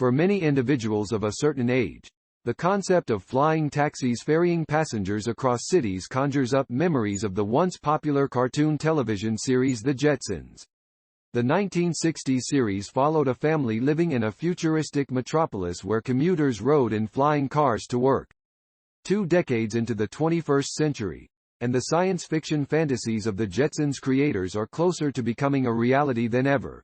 For many individuals of a certain age, the concept of flying taxis ferrying passengers across cities conjures up memories of the once popular cartoon television series The Jetsons. The 1960s series followed a family living in a futuristic metropolis where commuters rode in flying cars to work. 2 decades into the 21st century, and the science fiction fantasies of the Jetsons creators are closer to becoming a reality than ever.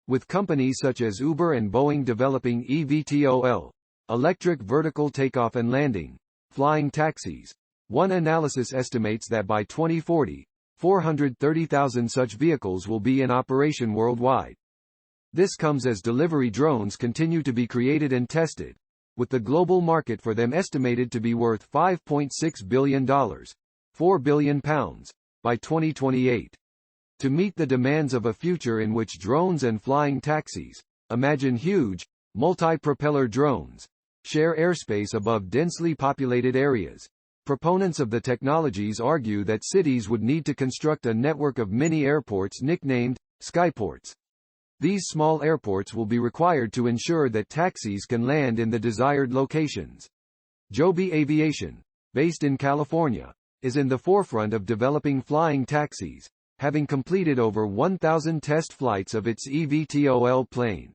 With companies such as Uber and Boeing developing eVTOL, electric vertical takeoff and landing, flying taxis, one analysis estimates that by 2040, 430,000 such vehicles will be in operation worldwide. This comes as delivery drones continue to be created and tested, with the global market for them estimated to be worth $5.6 billion, £4 billion, by 2028. To meet the demands of a future in which drones and flying taxis, imagine huge, multi-propeller drones, share airspace above densely populated areas. Proponents of the technologies argue that cities would need to construct a network of mini airports nicknamed skyports. These small airports will be required to ensure that taxis can land in the desired locations. Joby Aviation, based in California, is in the forefront of developing flying taxis, having completed over 1,000 test flights of its eVTOL plane.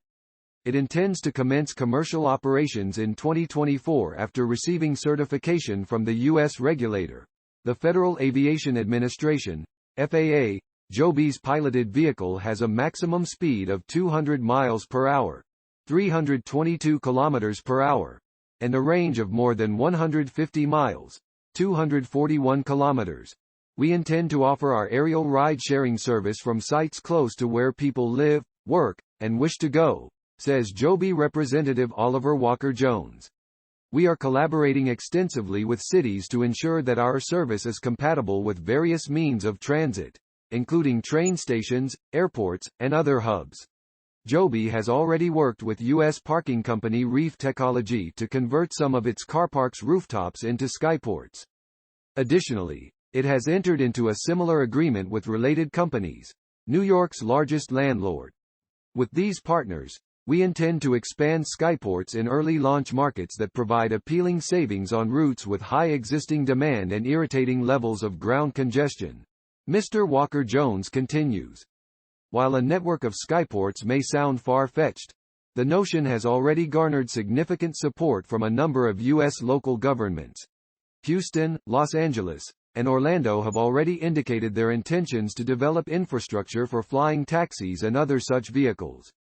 It intends to commence commercial operations in 2024 after receiving certification from the U.S. regulator, the Federal Aviation Administration, FAA. Joby's piloted vehicle has a maximum speed of 200 miles per hour, 322 kilometers per hour, and a range of more than 150 miles, 241 kilometers. We intend to offer our aerial ride-sharing service from sites close to where people live, work, and wish to go, says Joby representative Oliver Walker-Jones. We are collaborating extensively with cities to ensure that our service is compatible with various means of transit, including train stations, airports, and other hubs. Joby has already worked with U.S. parking company Reef Technology to convert some of its car park's rooftops into skyports. Additionally, it has entered into a similar agreement with related companies, New York's largest landlord. With these partners, we intend to expand skyports in early launch markets that provide appealing savings on routes with high existing demand and irritating levels of ground congestion. Mr. Walker-Jones continues. While a network of skyports may sound far-fetched, the notion has already garnered significant support from a number of U.S. local governments. Houston, Los Angeles, and Orlando have already indicated their intentions to develop infrastructure for flying taxis and other such vehicles.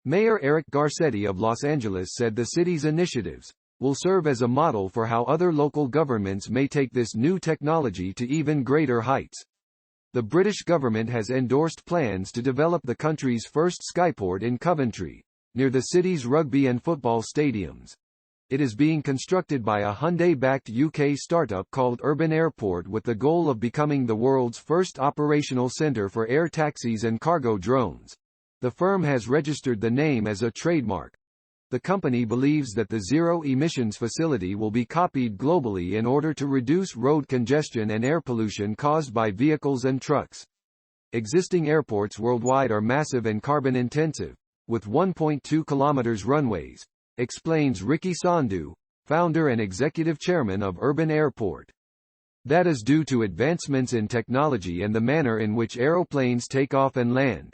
Mayor Eric Garcetti of Los Angeles said the city's initiatives will serve as a model for how other local governments may take this new technology to even greater heights. The British government has endorsed plans to develop the country's first skyport in Coventry, near the city's rugby and football stadiums. It is being constructed by a Hyundai-backed UK startup called Urban Airport with the goal of becoming the world's first operational center for air taxis and cargo drones. The firm has registered the name as a trademark. The company believes that the zero-emissions facility will be copied globally in order to reduce road congestion and air pollution caused by vehicles and trucks. Existing airports worldwide are massive and carbon-intensive, with 1.2 kilometers runways, explains Ricky Sandhu, founder and executive chairman of Urban Airport. That is due to advancements in technology and the manner in which aeroplanes take off and land.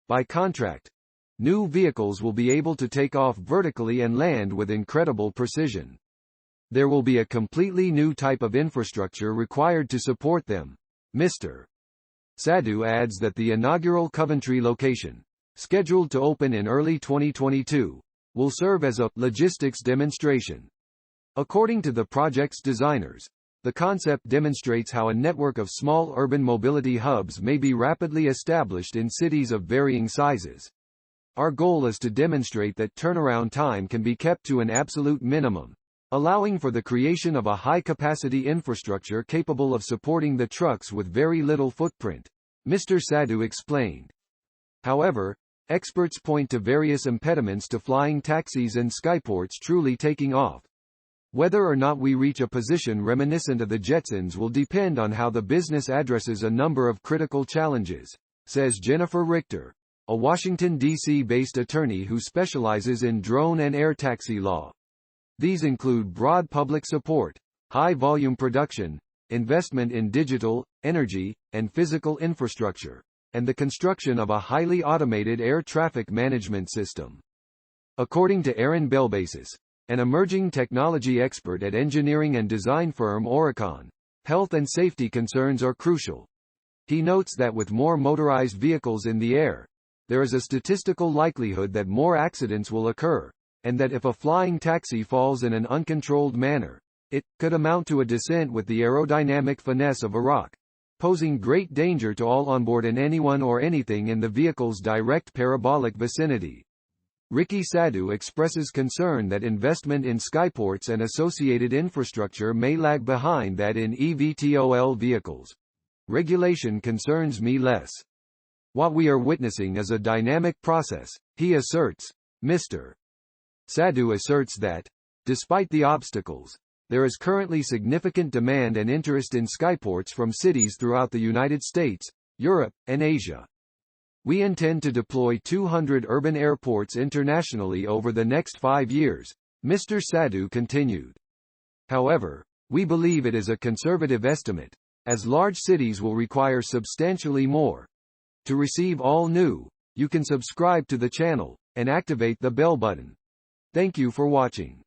By contrast, new vehicles will be able to take off vertically and land with incredible precision. There will be a completely new type of infrastructure required to support them. Mr. Sadhu adds that the inaugural Coventry location, scheduled to open in early 2022, will serve as a logistics demonstration. According to the project's designers, the concept demonstrates how a network of small urban mobility hubs may be rapidly established in cities of varying sizes. Our goal is to demonstrate that turnaround time can be kept to an absolute minimum, allowing for the creation of a high-capacity infrastructure capable of supporting the trucks with very little footprint, Mr. Sadhu explained. However, experts point to various impediments to flying taxis and skyports truly taking off. Whether or not we reach a position reminiscent of the Jetsons will depend on how the business addresses a number of critical challenges, says Jennifer Richter, a Washington, D.C.-based attorney who specializes in drone and air taxi law. These include broad public support, high-volume production, investment in digital, energy, and physical infrastructure, and the construction of a highly automated air traffic management system. According to Aaron Belbasis, an emerging technology expert at engineering and design firm Oricon, health and safety concerns are crucial. He notes that with more motorized vehicles in the air, there is a statistical likelihood that more accidents will occur, and that if a flying taxi falls in an uncontrolled manner, it could amount to a descent with the aerodynamic finesse of a rock, posing great danger to all on board and anyone or anything in the vehicle's direct parabolic vicinity. Ricky Sadhu expresses concern that investment in skyports and associated infrastructure may lag behind that in eVTOL vehicles. Regulation concerns me less. What we are witnessing is a dynamic process, he asserts. Mr. Sadhu asserts that, despite the obstacles, there is currently significant demand and interest in skyports from cities throughout the United States, Europe, and Asia. We intend to deploy 200 urban airports internationally over the next 5 years, Mr. Sadhu continued. However, we believe it is a conservative estimate, as large cities will require substantially more. To receive all new, you can subscribe to the channel, and activate the bell button. Thank you for watching.